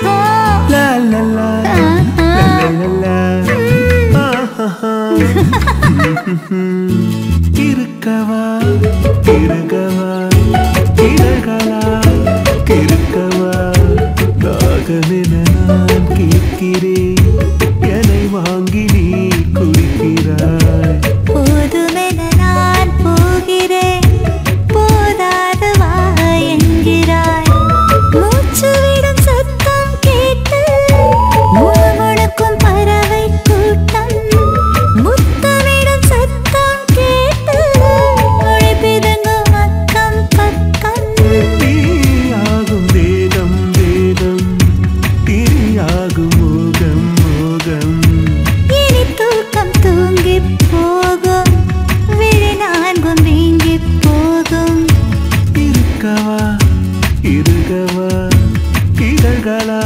La la la la la la இருக்கவா இருக்கவா இதழ்களா இருக்கவா தாகமென நான் கேட்கிறேன் என்னை வாங்கி நீ குடிக்கிறாய் போதுமென நான் போகிறேன் போதாது வா என்கிறாய் மூச்சு விடும் சத்தம் கேட்டு முணுமுணுக்கும் பறவை கூட்டம் முத்தமிடும் சத்தம் கேட்டு மொழி பிதுங்கும் அக்கம் பக்கம் தீயாகும் வேகம் வேகம் தீயாகும் மோகம் மோகம் இனி தூக்கம் தூங்கி போகும் விழி நான்கும் வீங்கி போகும் இருக்கவா இருக்கவா இதழ்களா